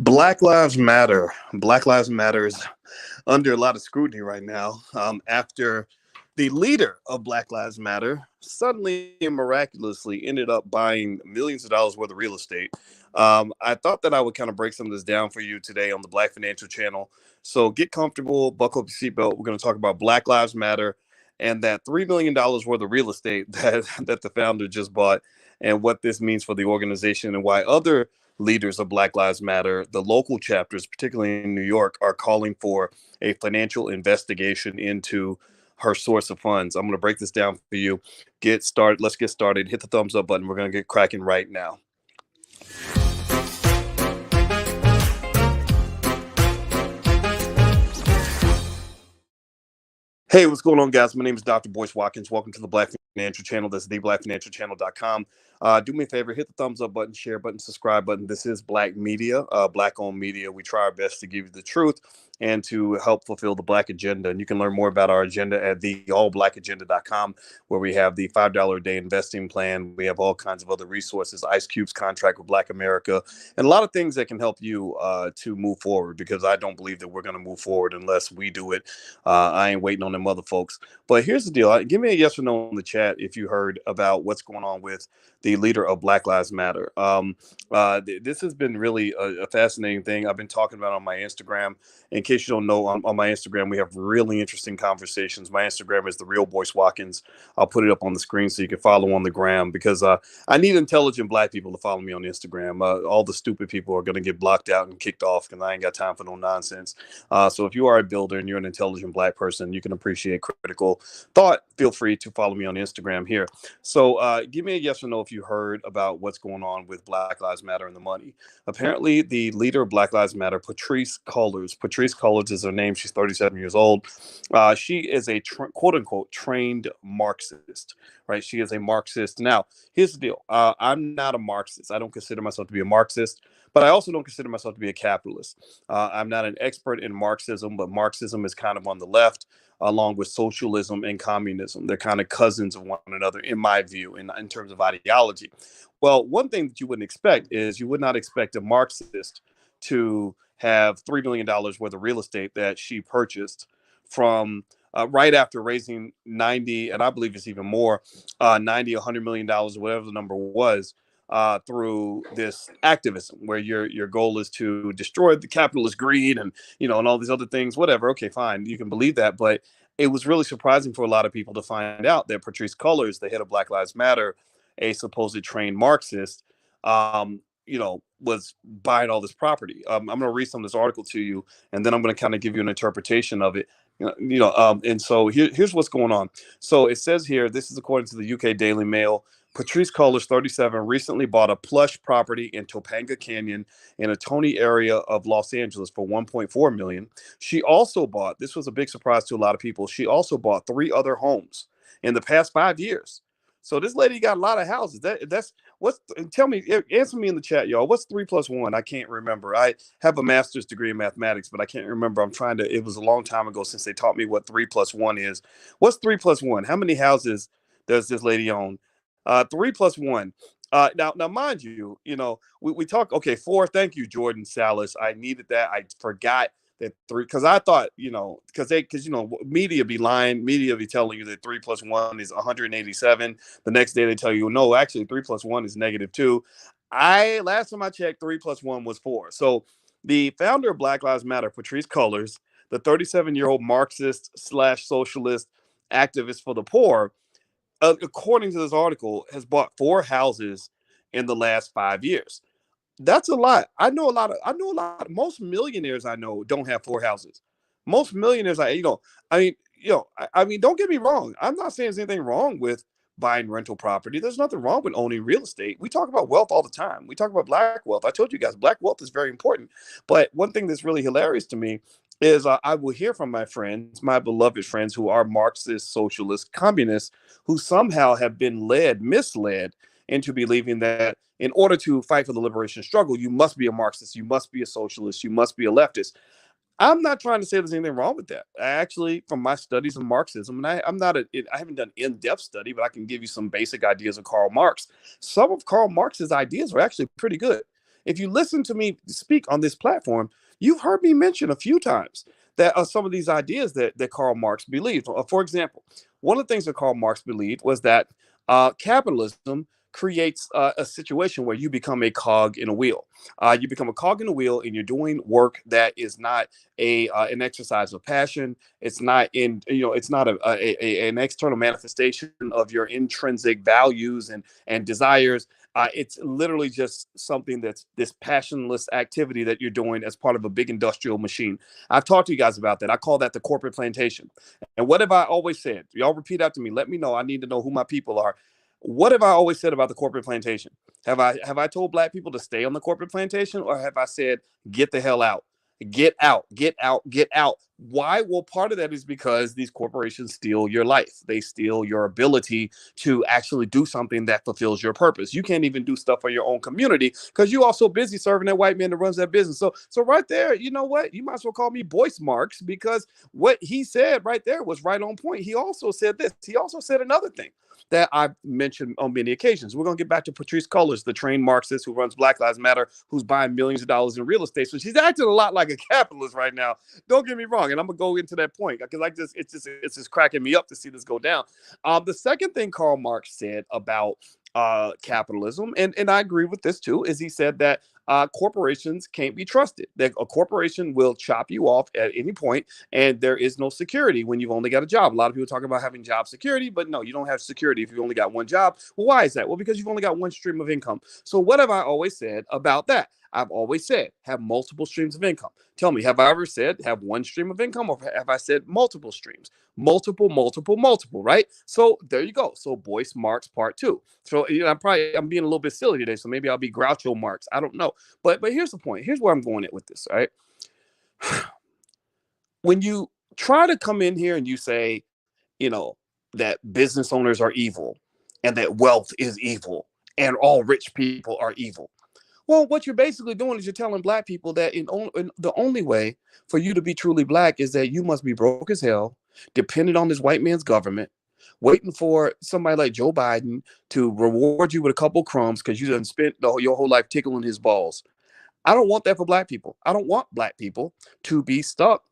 Black Lives Matter. Black Lives Matter is under a lot of scrutiny right now after the leader of Black Lives Matter suddenly and miraculously ended up buying millions of dollars worth of real estate. I thought that I would kind of break some of this down for you today on the Black Financial Channel. So get comfortable, buckle up your seatbelt. We're going to talk about Black Lives Matter and that $3 million worth of real estate that the founder just bought, and what this means for the organization, and why other leaders of Black Lives Matter, the local chapters, particularly in New York, are calling for a financial investigation into her source of funds. I'm going to break this down for you. Get started. Let's get started. Hit the thumbs up button. We're going to get cracking right now. Hey, what's going on, guys? My name is Dr. Boyce Watkins. Welcome to the Black Financial Channel. That's theblackfinancialchannel.com. Do me a favor, hit the thumbs up button, share button, subscribe button. This is Black media, Black-owned media. We try our best to give you the truth and to help fulfill the Black agenda. And you can learn more about our agenda at theallblackagenda.com, where we have the $5 a day investing plan. We have all kinds of other resources, Ice Cube's contract with Black America, and a lot of things that can help you to move forward, because I don't believe that we're going to move forward unless we do it. I ain't waiting on them other folks. But here's the deal. Give me a yes or no in the chat if you heard about what's going on with the leader of Black Lives Matter. This has been really a fascinating thing I've been talking about on my Instagram. In case you don't know, on my Instagram, we have really interesting conversations. My Instagram is The Real Boyce Watkins. I'll put it up on the screen so you can follow on the gram, because I need intelligent Black people to follow me on Instagram. All the stupid people are going to get blocked out and kicked off, because I ain't got time for no nonsense. So if you are a builder and you're an intelligent Black person, you can appreciate critical thought, feel free to follow me on Instagram here. So give me a yes or no if you heard about what's going on with Black Lives Matter and the money. Apparently, the leader of Black Lives Matter, Patrisse Cullors is her name. She's 37 years old. She is a quote unquote trained Marxist, right? She is a Marxist. Now, here's the deal. I'm not a Marxist. I don't consider myself to be a Marxist, but I also don't consider myself to be a capitalist. I'm not an expert in Marxism, but Marxism is kind of on the left, along with socialism and communism. They're kind of cousins of one another, in my view, in terms of ideology. Well, one thing that you wouldn't expect is you would not expect a Marxist to have $3 million worth of real estate that she purchased from right after raising 90, and I believe it's even more, 90, $100 million, whatever the number was, through this activism, where your goal is to destroy the capitalist greed and and all these other things. Whatever, okay, fine, you can believe that, but it was really surprising for a lot of people to find out that Patrisse Cullors, the head of Black Lives Matter, a supposed trained Marxist, was buying all this property. I'm going to read some of this article to you, and then I'm going to kind of give you an interpretation of it. And so here's what's going on. So it says here, this is according to the UK Daily Mail. Patrisse Cullors, 37, recently bought a plush property in Topanga Canyon in a Tony area of Los Angeles for $1.4 million. She also bought, this was a big surprise to a lot of people, she also bought 3 other homes in the past 5 years. So this lady got a lot of houses. Tell me, answer me in the chat, y'all. What's 3 plus 1? I can't remember. I have a master's degree in mathematics, but I can't remember. It was a long time ago since they taught me what 3 plus 1 is. What's 3 plus 1? How many houses does this lady own? 3 plus 1. Now, mind you, we talk. Okay, 4. Thank you, Jordan Salas. I needed that. I forgot that 3, because I thought, because media be lying. Media be telling you that 3 plus 1 is 187. The next day they tell you, no, actually 3 plus 1 is -2. Last time I checked, 3 plus 1 was 4. So the founder of Black Lives Matter, Patrisse Cullors, the 37-year-old Marxist / socialist activist for the poor, according to this article, has bought 4 houses in the last 5 years. That's a lot. I know a lot. Most millionaires I know don't have 4 houses. Most millionaires, don't get me wrong. I'm not saying there's anything wrong with buying rental property. There's nothing wrong with owning real estate. We talk about wealth all the time. We talk about Black wealth. I told you guys, Black wealth is very important. But one thing that's really hilarious to me is I will hear from my friends, my beloved friends who are Marxist, socialist, communists, who somehow have been misled into believing that in order to fight for the liberation struggle, you must be a Marxist, you must be a socialist, you must be a leftist. I'm not trying to say there's anything wrong with that. I actually, from my studies of Marxism, and I haven't done in-depth study, but I can give you some basic ideas of Karl Marx. Some of Karl Marx's ideas are actually pretty good. If you listen to me speak on this platform, you've heard me mention a few times that some of these ideas that Karl Marx believed. For example, one of the things that Karl Marx believed was that capitalism creates a situation where you become a cog in a wheel. You become a cog in a wheel, and you're doing work that is not an exercise of passion. It's not it's not an external manifestation of your intrinsic values and desires. It's literally just something that's this passionless activity that you're doing as part of a big industrial machine. I've talked to you guys about that. I call that the corporate plantation. And what have I always said? Y'all repeat after me. Let me know. I need to know who my people are. What have I always said about the corporate plantation? Have I told black people to stay on the corporate plantation, or have I said get the hell out? Get out, get out, get out. Why? Well, part of that is because these corporations steal your life. They steal your ability to actually do something that fulfills your purpose. You can't even do stuff for your own community because you're also busy serving that white man that runs that business. So right there, you know what? You might as well call me Boyce Marx, because what he said right there was right on point. He also said this. He also said another thing that I've mentioned on many occasions. We're going to get back to Patrisse Cullors, the trained Marxist who runs Black Lives Matter, who's buying millions of dollars in real estate. So she's acting a lot like a capitalist right now. Don't get me wrong. And I'm going to go into that point because it's just cracking me up to see this go down. The second thing Karl Marx said about capitalism, and I agree with this too, is he said that corporations can't be trusted. That a corporation will chop you off at any point, and there is no security when you've only got a job. A lot of people talk about having job security, but no, you don't have security if you only got one job. Well, why is that? Well, because you've only got one stream of income. So what have I always said about that? I've always said have multiple streams of income. Tell me, have I ever said have one stream of income, or have I said multiple streams? Multiple, multiple, multiple, right? So there you go. So Boyce Marx part two. So I'm being a little bit silly today, so maybe I'll be Groucho Marx. I don't know. But here's the point. Here's where I'm going at with this, all right? When you try to come in here and you say, that business owners are evil and that wealth is evil and all rich people are evil. Well, what you're basically doing is you're telling black people that in the only way for you to be truly black is that you must be broke as hell, dependent on this white man's government, waiting for somebody like Joe Biden to reward you with a couple crumbs because you done spent your whole life tickling his balls. I don't want that for black people. I don't want black people to be stuck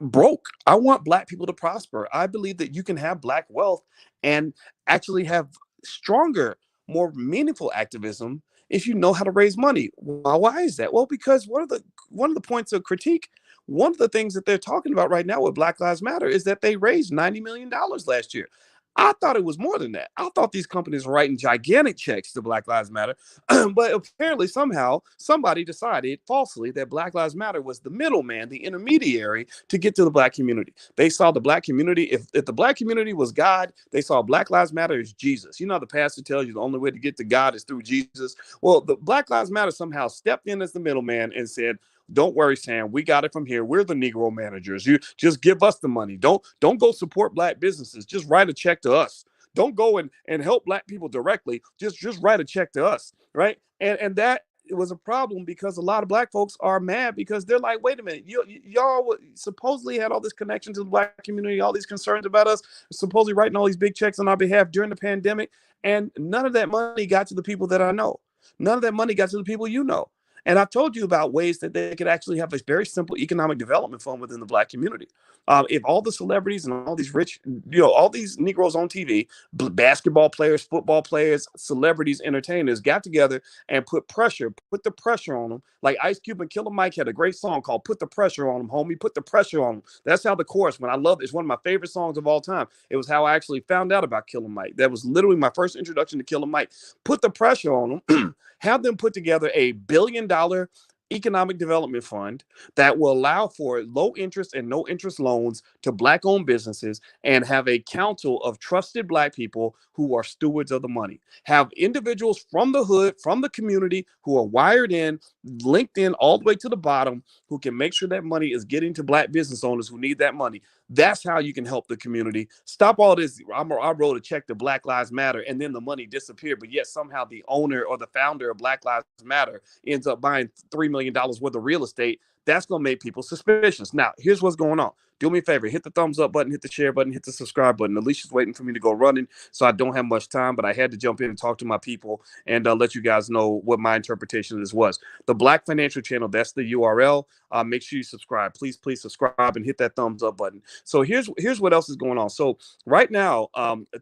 broke. I want black people to prosper. I believe that you can have black wealth and actually have stronger, more meaningful activism if you know how to raise money. Why is that? Well, because one of the points of critique, one of the things that they're talking about right now with Black Lives Matter is that they raised $90 million last year. I thought it was more than that. I thought these companies were writing gigantic checks to Black Lives Matter. But apparently somehow somebody decided falsely that Black Lives Matter was the middleman, the intermediary to get to the black community. They saw the black community. If the black community was God, they saw Black Lives Matter as Jesus. You know, the pastor tells you the only way to get to God is through Jesus. Well, the Black Lives Matter somehow stepped in as the middleman and said, don't worry, Sam. We got it from here. We're the Negro managers. You just give us the money. Don't go support black businesses. Just write a check to us. Don't go and help black people directly. Just write a check to us, right? And that it was a problem because a lot of black folks are mad because they're like, wait a minute, y'all supposedly had all this connection to the black community, all these concerns about us, supposedly writing all these big checks on our behalf during the pandemic, and none of that money got to the people that I know. None of that money got to the people you know. And I've told you about ways that they could actually have a very simple economic development fund within the black community. If all the celebrities and all these rich, all these Negroes on TV, basketball players, football players, celebrities, entertainers got together and put the pressure on them. Like Ice Cube and Killer Mike had a great song called "Put the Pressure on Them, Homie." Put the pressure on them. That's how the chorus went. I love it. It's one of my favorite songs of all time. It was how I actually found out about Killer Mike. That was literally my first introduction to Killer Mike. Put the pressure on them. Have them put together a $1 billion economic development fund that will allow for low interest and no interest loans to black owned businesses, and have a council of trusted black people who are stewards of the money. Have individuals from the hood, from the community, who are wired in, linked in all the way to the bottom, who can make sure that money is getting to black business owners who need that money. That's how you can help the community. Stop all this. I wrote a check to Black Lives Matter and then the money disappeared, but yet somehow the owner or the founder of Black Lives Matter ends up buying $3 million worth of real estate That's going to make people suspicious. Now, here's what's going on. Do me a favor, hit the thumbs up button, hit the share button, hit the subscribe button. Alicia's waiting for me to go running, so I don't have much time, but I had to jump in and talk to my people and let you guys know what my interpretation of this was. The Black Financial Channel, that's the URL. Make sure you subscribe. Please, please subscribe and hit that thumbs up button. So here's what else is going on. So right now,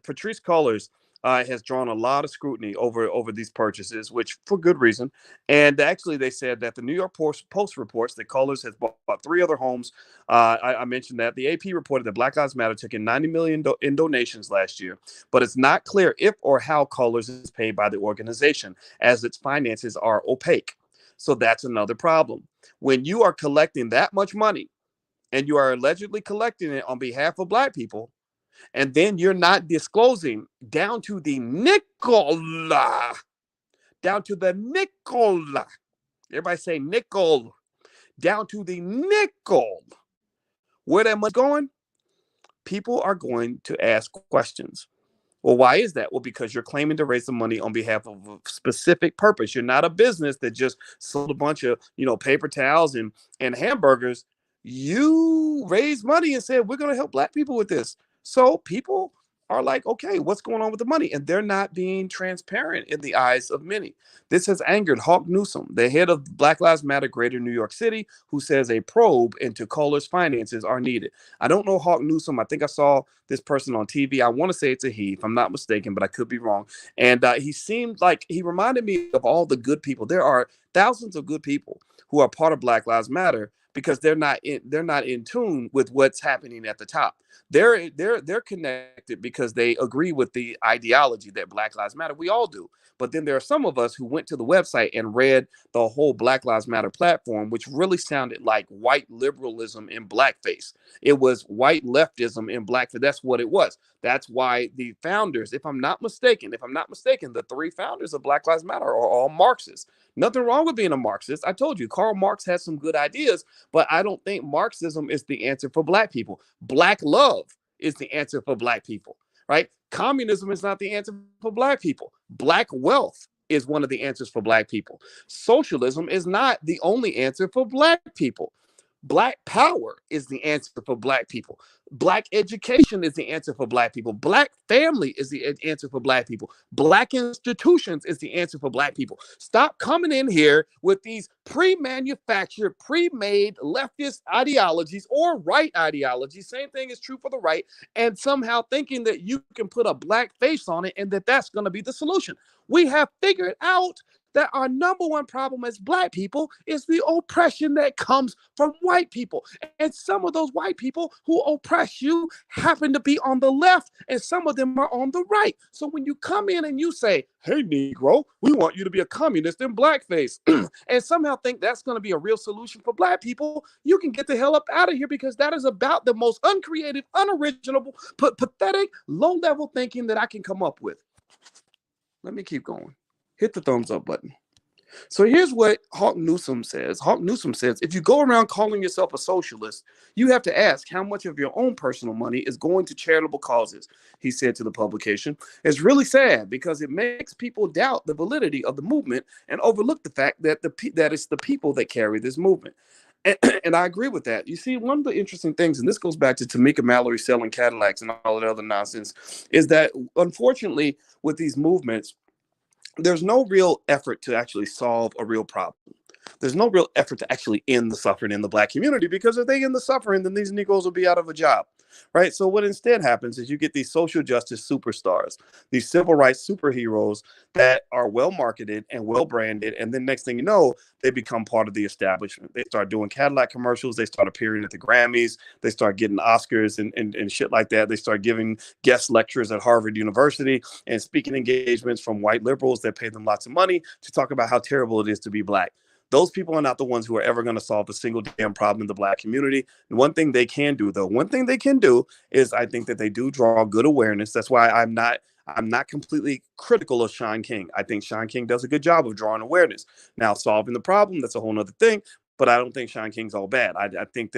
Patrice Cullors has drawn a lot of scrutiny over these purchases, which for good reason. And actually, they said that the New York Post reports that Cullors has bought 3 other homes. I mentioned that the AP reported that Black Lives Matter took in $90 million in donations last year, but it's not clear if or how Cullors is paid by the organization, as its finances are opaque. So that's another problem. When you are collecting that much money, and you are allegedly collecting it on behalf of Black people, and then you're not disclosing down to the nickel, down to the nickel. Everybody say nickel, down to the nickel. Where that money's going, people are going to ask questions. Well, why is that? Well, because you're claiming to raise the money on behalf of a specific purpose. You're not a business that just sold a bunch of, paper towels and hamburgers. You raised money and said, we're going to help Black people with this. So people are like, okay, what's going on with the money? And they're not being transparent in the eyes of many. This has angered Hawk Newsom, the head of Black Lives Matter Greater New York City, who says a probe into Cullors' finances are needed. I don't know Hawk Newsom. I think I saw this person on TV. I want to say it's a he, if I'm not mistaken, but I could be wrong. And he seemed like he reminded me of all the good people. There are thousands of good people who are part of Black Lives Matter because they're not in tune with what's happening at the top. They're connected because they agree with the ideology that Black Lives Matter. We all do. But then there are some of us who went to the website and read the whole Black Lives Matter platform, which really sounded like white liberalism in blackface. It was white leftism in blackface. That's what it was. That's why the founders, if I'm not mistaken, the 3 founders of Black Lives Matter are all Marxists. Nothing wrong with being a Marxist. I told you, Karl Marx had some good ideas, but I don't think Marxism is the answer for Black people. Black love is the answer for Black people, right? Communism is not the answer for Black people. Black wealth is one of the answers for Black people. Socialism is not the only answer for Black people. Black power is the answer for Black people. Black education is the answer for Black people. Black family is the answer for Black people. Black institutions is the answer for Black people. Stop coming in here with these pre-manufactured, pre-made leftist ideologies or right ideologies. Same thing is true for the right, and somehow thinking that you can put a Black face on it and that's going to be the solution. We have figured out that our number one problem as Black people is the oppression that comes from white people. And some of those white people who oppress you happen to be on the left, and some of them are on the right. So when you come in and you say, hey, Negro, we want you to be a communist in blackface, and somehow think that's going to be a real solution for Black people, you can get the hell up out of here, because that is about the most uncreative, unoriginal, pathetic, low-level thinking that I can come up with. Let me keep going. Hit the thumbs up button. So here's what Hawk Newsom says. Hawk Newsom says, if you go around calling yourself a socialist, you have to ask how much of your own personal money is going to charitable causes, he said to the publication. It's really sad because it makes people doubt the validity of the movement and overlook the fact that that it's the people that carry this movement. And I agree with that. You see, one of the interesting things, and this goes back to Tamika Mallory selling Cadillacs and all that other nonsense, is that unfortunately with these movements, there's no real effort to actually solve a real problem. There's no real effort to actually end the suffering in the Black community, because if they end the suffering, then these Negroes will be out of a job, right? So what instead happens is you get these social justice superstars, these civil rights superheroes that are well marketed and well branded, and then next thing you know, they become part of the establishment. They start doing Cadillac commercials, they start appearing at the Grammys, they start getting Oscars and shit like that. They start giving guest lectures at Harvard University and speaking engagements from white liberals that pay them lots of money to talk about how terrible it is to be Black. Those people are not the ones who are ever going to solve a single damn problem in the Black community. And one thing they can do, though, is I think that they do draw good awareness. That's why I'm not completely critical of Shaun King. I think Shaun King does a good job of drawing awareness. Now, solving the problem, that's a whole nother thing. But I don't think Shaun King's all bad. I don't think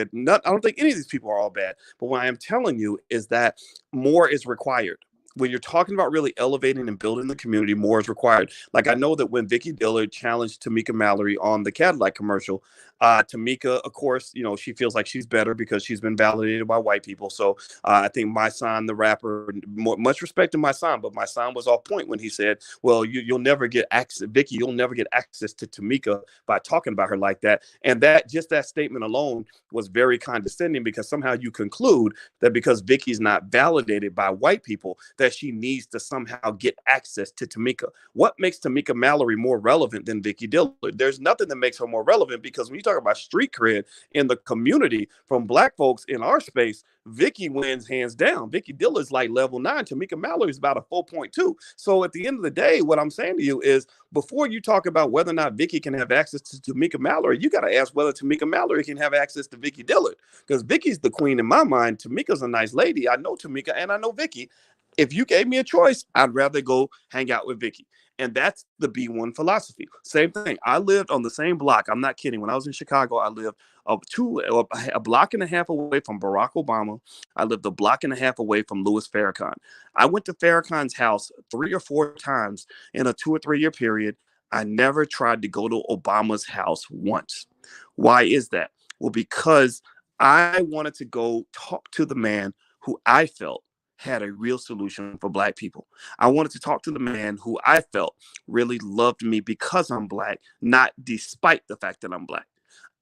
any of these people are all bad. But what I am telling you is that more is required. when you're talking about really elevating and building the community, more is required. Like I know that when Vicky Dillard challenged Tamika Mallory on the Cadillac commercial, Tamika, of course, she feels like she's better because she's been validated by white people. So I think My Son, the rapper, much respect to My Son, but My Son was off point when he said, "Well, you'll never get access, Vicky. You'll never get access to Tamika by talking about her like that." And that statement alone was very condescending because somehow you conclude that because Vicky's not validated by white people, that she needs to somehow get access to Tamika. What makes Tamika Mallory more relevant than Vicky Dillard? There's nothing that makes her more relevant, because when you talk about street cred in the community from black folks in our space, Vicky wins hands down. Vicky Dillard's like level 9. Tamika Mallory is about a 4.2. So at the end of the day, what I'm saying to you is, before you talk about whether or not Vicky can have access to Tamika Mallory, you got to ask whether Tamika Mallory can have access to Vicky Dillard, because Vicky's the queen in my mind. Tamika's a nice lady. I know Tamika and I know Vicky. If you gave me a choice, I'd rather go hang out with Vicky. And that's the B1 philosophy. Same thing. I lived on the same block. I'm not kidding. When I was in Chicago, I lived a block and a half away from Barack Obama. I lived a block and a half away from Louis Farrakhan. I went to Farrakhan's house 3 or 4 times in a 2 or 3 year period. I never tried to go to Obama's house once. Why is that? Well, because I wanted to go talk to the man who I felt had a real solution for black people. I wanted to talk to the man who I felt really loved me because I'm black, not despite the fact that I'm black.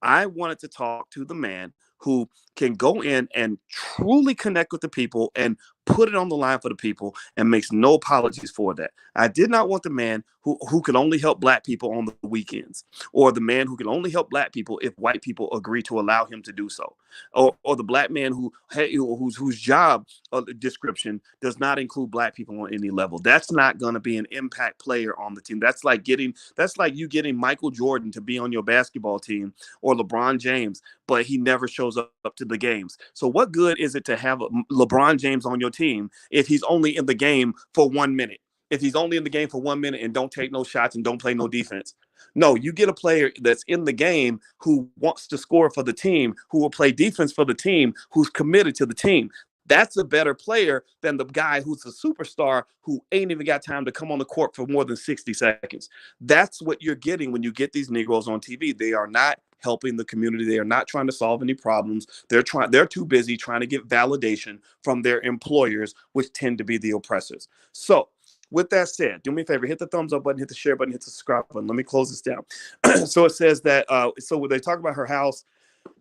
I wanted to talk to the man who can go in and truly connect with the people and put it on the line for the people and makes no apologies for that. I did not want the man who could only help black people on the weekends, or the man who can only help black people if white people agree to allow him to do so, or the black man whose job description does not include black people on any level. That's not going to be an impact player on the team. That's like you getting Michael Jordan to be on your basketball team, or LeBron James, but he never shows up to the games. So what good is it to have LeBron James on your team if he's only in the game for 1 minute? If he's only in the game for 1 minute and don't take no shots and don't play no defense. No, you get a player that's in the game who wants to score for the team, who will play defense for the team, who's committed to the team. That's a better player than the guy who's a superstar who ain't even got time to come on the court for more than 60 seconds. That's what you're getting when you get these Negroes on TV. They are not helping the community. They are not trying to solve any problems. They're too busy trying to get validation from their employers, which tend to be the oppressors. So with that said, do me a favor, hit the thumbs up button, hit the share button, hit the subscribe button. Let me close this down. So it says that, so when they talk about her house,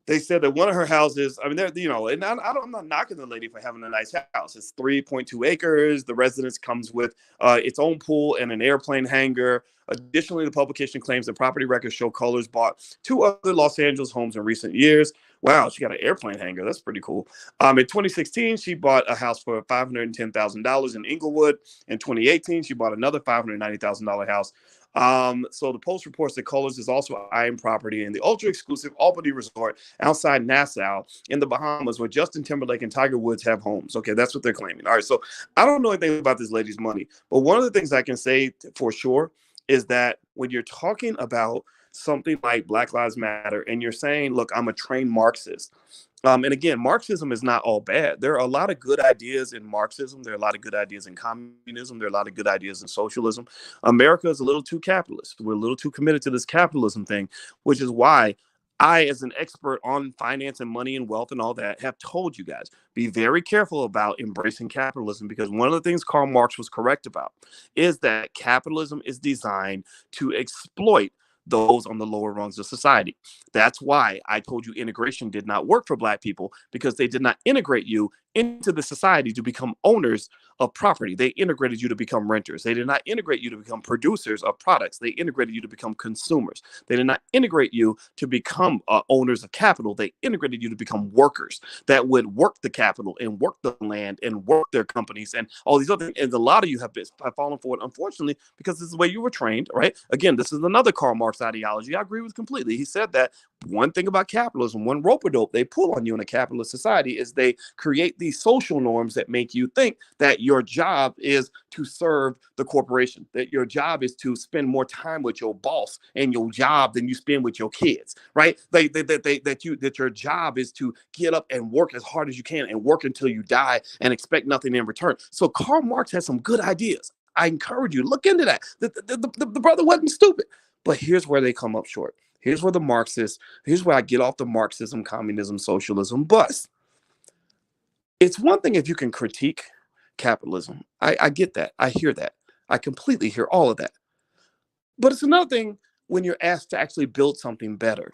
they said that one of her houses, I mean, and I'm not knocking the lady for having a nice house. It's 3.2 acres. The residence comes with its own pool and an airplane hangar. Additionally, the publication claims that property records show Cullors bought 2 other Los Angeles homes in recent years. Wow, she got an airplane hangar. That's pretty cool. In 2016, she bought a house for $510,000 in Inglewood. In 2018, she bought another $590,000 house. So the Post reports that Cullors is also eyeing property in the ultra-exclusive Albany Resort outside Nassau in the Bahamas, where Justin Timberlake and Tiger Woods have homes. Okay, that's what they're claiming. All right, so I don't know anything about this lady's money, but one of the things I can say for sure is that when you're talking about something like Black Lives Matter and you're saying, look, I'm a trained Marxist. And again, Marxism is not all bad. There are a lot of good ideas in Marxism. There are a lot of good ideas in communism. There are a lot of good ideas in socialism. America is a little too capitalist. We're a little too committed to this capitalism thing, which is why I, as an expert on finance and money and wealth and all that, have told you guys, be very careful about embracing capitalism, because one of the things Karl Marx was correct about is that capitalism is designed to exploit those on the lower rungs of society. That's why I told you integration did not work for black people, because they did not integrate you into the society to become owners of property. They integrated you to become renters. They did not integrate you to become producers of products. They integrated you to become consumers. They did not integrate you to become owners of capital. They integrated you to become workers that would work the capital and work the land and work their companies and all these other things. And a lot of you have fallen for it, unfortunately, because this is the way you were trained, right? Again, this is another Karl Marx ideology I agree with completely. He said that one thing about capitalism, one rope-a-dope they pull on you in a capitalist society is they create these social norms that make you think that your job is to serve the corporation, that your job is to spend more time with your boss and your job than you spend with your kids, right? That your job is to get up and work as hard as you can and work until you die and expect nothing in return. So Karl Marx has some good ideas. I encourage you, look into that. The brother wasn't stupid. But here's where they come up short. Here's where the Marxists, here's where I get off the Marxism, communism, socialism bus. It's one thing if you can critique capitalism. I get that. I hear that. I completely hear all of that. But it's another thing when you're asked to actually build something better.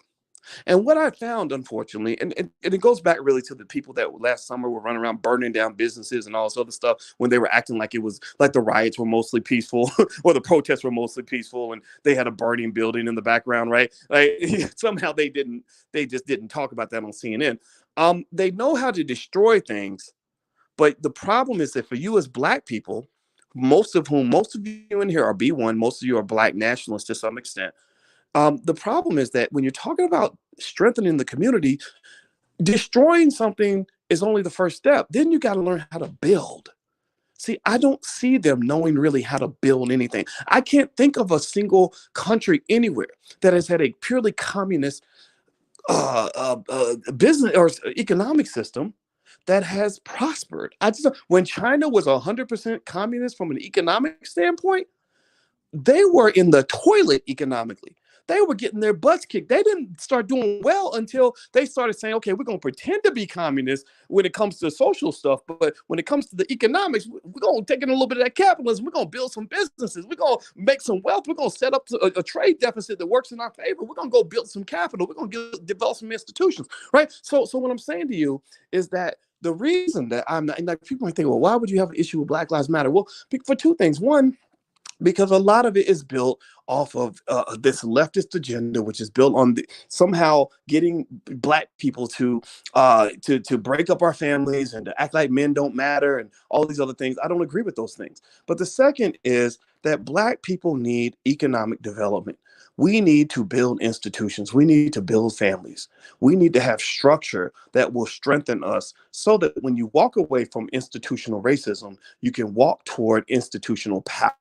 And what I found, unfortunately, and it goes back really to the people that last summer were running around burning down businesses and all this other stuff when they were acting like it was like the riots were mostly peaceful or the protests were mostly peaceful and they had a burning building in the background, right? Like somehow they just didn't talk about that on CNN. They know how to destroy things, but the problem is that for you as Black people, most of you in here are B1, most of you are Black nationalists to some extent. The problem is that when you're talking about strengthening the community, destroying something is only the first step. Then you got to learn how to build. See, I don't see them knowing really how to build anything. I can't think of a single country anywhere that has had a purely communist business or economic system that has prospered. When China was 100% communist from an economic standpoint, they were in the toilet economically. They were getting their butts kicked. They didn't start doing well until they started saying, okay, we're going to pretend to be communist when it comes to social stuff. But when it comes to the economics, we're going to take in a little bit of that capitalism. We're going to build some businesses. We're going to make some wealth. We're going to set up a trade deficit that works in our favor. We're going to go build some capital. We're going to develop some institutions, right? So what I'm saying to you is that the reason that I'm not, like people might think, well, why would you have an issue with Black Lives Matter? Well, for two things. One, because a lot of it is built off of this leftist agenda, which is built on somehow getting Black people to break up our families and to act like men don't matter and all these other things. I don't agree with those things. But the second is that Black people need economic development. We need to build institutions. We need to build families. We need to have structure that will strengthen us so that when you walk away from institutional racism, you can walk toward institutional power.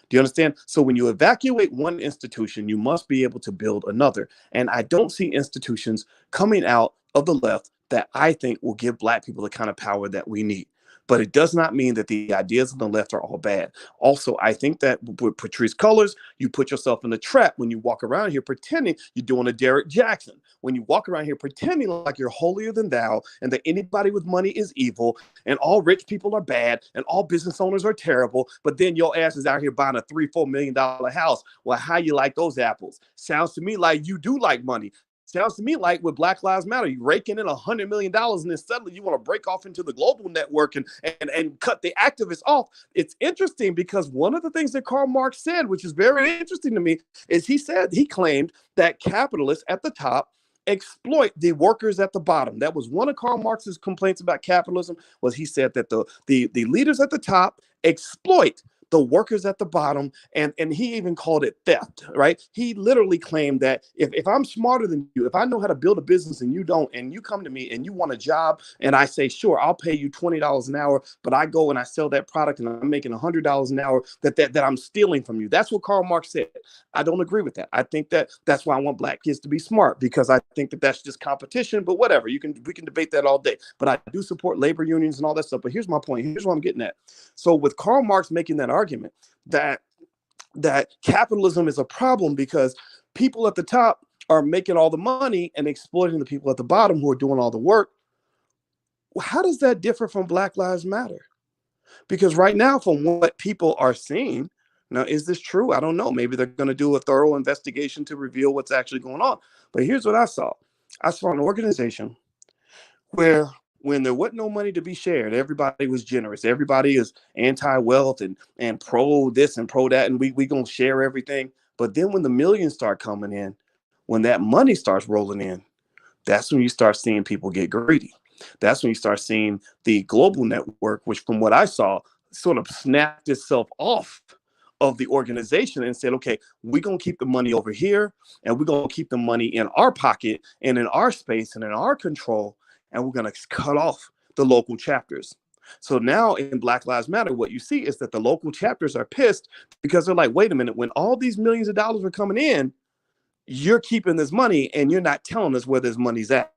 Do you understand? So when you evacuate one institution, you must be able to build another. And I don't see institutions coming out of the left that I think will give Black people the kind of power that we need. But it does not mean that the ideas of the left are all bad. Also, I think that with Patrisse Cullors, you put yourself in the trap when you walk around here pretending you're doing a Derek Jackson. When you walk around here pretending like you're holier than thou and that anybody with money is evil and all rich people are bad and all business owners are terrible, but then your ass is out here buying a $3-4 million house. Well, how you like those apples? Sounds to me like you do like money. Sounds to me like with Black Lives Matter, you're raking in $100 million and then suddenly you want to break off into the global network and cut the activists off. It's interesting because one of the things that Karl Marx said, which is very interesting to me, is he claimed that capitalists at the top exploit the workers at the bottom. That was one of Karl Marx's complaints about capitalism, was he said that the leaders at the top exploit the workers at the bottom, and he even called it theft, right? He literally claimed that if I'm smarter than you, if I know how to build a business and you don't, and you come to me and you want a job, and I say, sure, I'll pay you $20 an hour, but I go and I sell that product and I'm making $100 an hour, that I'm stealing from you. That's what Karl Marx said. I don't agree with that. I think that's why I want Black kids to be smart, because I think that that's just competition, but whatever, we can debate that all day. But I do support labor unions and all that stuff. But here's my point. Here's what I'm getting at. So with Karl Marx making that argument that capitalism is a problem because people at the top are making all the money and exploiting the people at the bottom who are doing all the work, how does that differ from Black Lives Matter? Because right now, from what people are seeing, now, is this true? I don't know. Maybe they're going to do a thorough investigation to reveal what's actually going on. But here's what I saw. I saw an organization where when there wasn't no money to be shared, everybody was generous. Everybody is anti-wealth and pro this and pro that, and we going to share everything. But then when the millions start coming in, when that money starts rolling in, that's when you start seeing people get greedy. That's when you start seeing the global network, which from what I saw, sort of snapped itself off of the organization and said, okay, we're going to keep the money over here, and we're going to keep the money in our pocket and in our space and in our control, and we're going to cut off the local chapters. So now in Black Lives Matter, what you see is that the local chapters are pissed because they're like, wait a minute, when all these millions of dollars were coming in, you're keeping this money and you're not telling us where this money's at.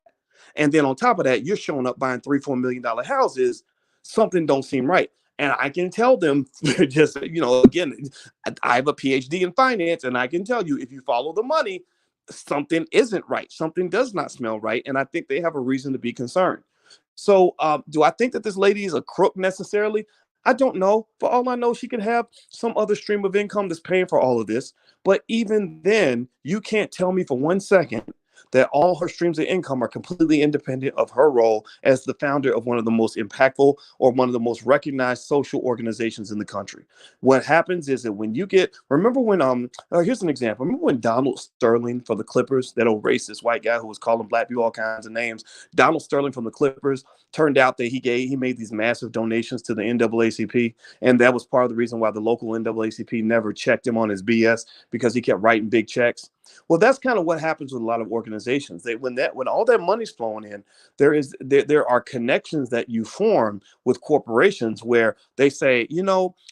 And then on top of that, you're showing up buying $3-4 million houses. Something don't seem right. And I can tell them just, again, I have a PhD in finance, and I can tell you if you follow the money, something isn't right. Something does not smell right. And I think they have a reason to be concerned. So do I think that this lady is a crook necessarily? I don't know. For all I know, she could have some other stream of income that's paying for all of this. But even then, you can't tell me for 1 second that all her streams of income are completely independent of her role as the founder of one of the most impactful or one of the most recognized social organizations in the country. What happens is that when you remember when, here's an example. Remember when Donald Sterling for the Clippers, that old racist white guy who was calling black people all kinds of names, Donald Sterling from the Clippers, turned out that he made these massive donations to the NAACP. And that was part of the reason why the local NAACP never checked him on his BS, because he kept writing big checks. Well, that's kind of what happens with a lot of organizations. When all that money's flowing in, there are connections that you form with corporations where they say,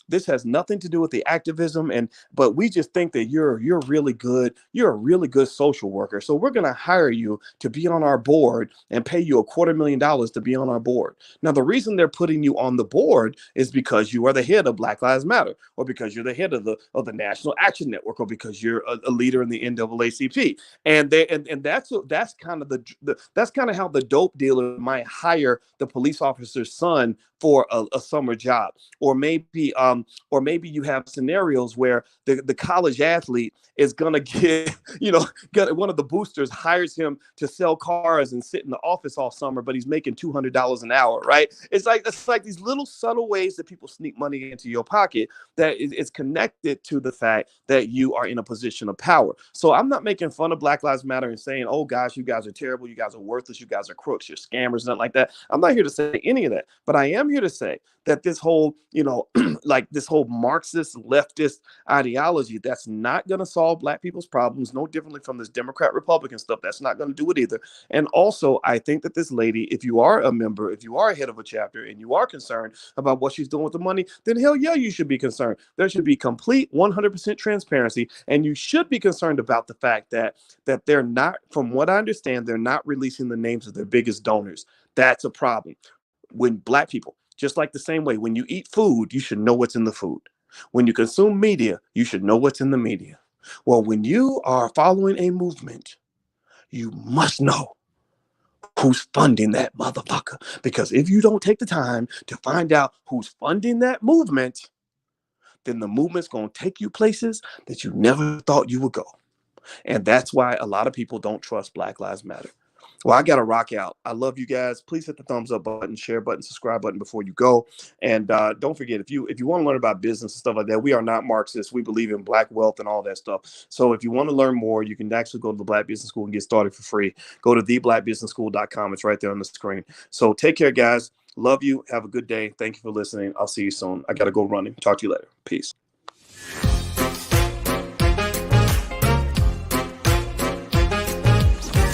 this has nothing to do with the activism, but we just think that you're really good. You're a really good social worker, so we're going to hire you to be on our board and pay you $250,000 to be on our board. Now, the reason they're putting you on the board is because you are the head of Black Lives Matter, or because you're the head of the National Action Network, or because you're a leader in the NAACP. And that's kind of how the dope dealer might hire the police officer's son for a summer job. Or maybe you have scenarios where the college athlete is gonna get one of the boosters hires him to sell cars and sit in the office all summer, but he's making $200 an hour, right? It's like these little subtle ways that people sneak money into your pocket that is connected to the fact that you are in a position of power. So I'm not making fun of Black Lives Matter and saying, oh gosh, you guys are terrible, you guys are worthless, you guys are crooks, you're scammers, nothing like that. I'm not here to say any of that, but I am here to say that this whole, like this whole Marxist leftist ideology, that's not going to solve black people's problems, no differently from this Democrat Republican stuff. That's not going to do it either. And also, I think that this lady, if you are a member, if you are a head of a chapter and you are concerned about what she's doing with the money, then hell yeah, you should be concerned. There should be complete 100% transparency. And you should be concerned about the fact that they're not, from what I understand, they're not releasing the names of their biggest donors. That's a problem. When black people, just like the same way, when you eat food, you should know what's in the food. When you consume media, you should know what's in the media. Well, when you are following a movement, you must know who's funding that motherfucker. Because if you don't take the time to find out who's funding that movement, then the movement's going to take you places that you never thought you would go. And that's why a lot of people don't trust Black Lives Matter. Well, I got to rock out. I love you guys. Please hit the thumbs up button, share button, subscribe button before you go. And don't forget, if you want to learn about business and stuff like that, we are not Marxists. We believe in black wealth and all that stuff. So if you want to learn more, you can actually go to the Black Business School and get started for free. Go to theblackbusinessschool.com. It's right there on the screen. So take care, guys. Love you. Have a good day. Thank you for listening. I'll see you soon. I got to go running. Talk to you later. Peace.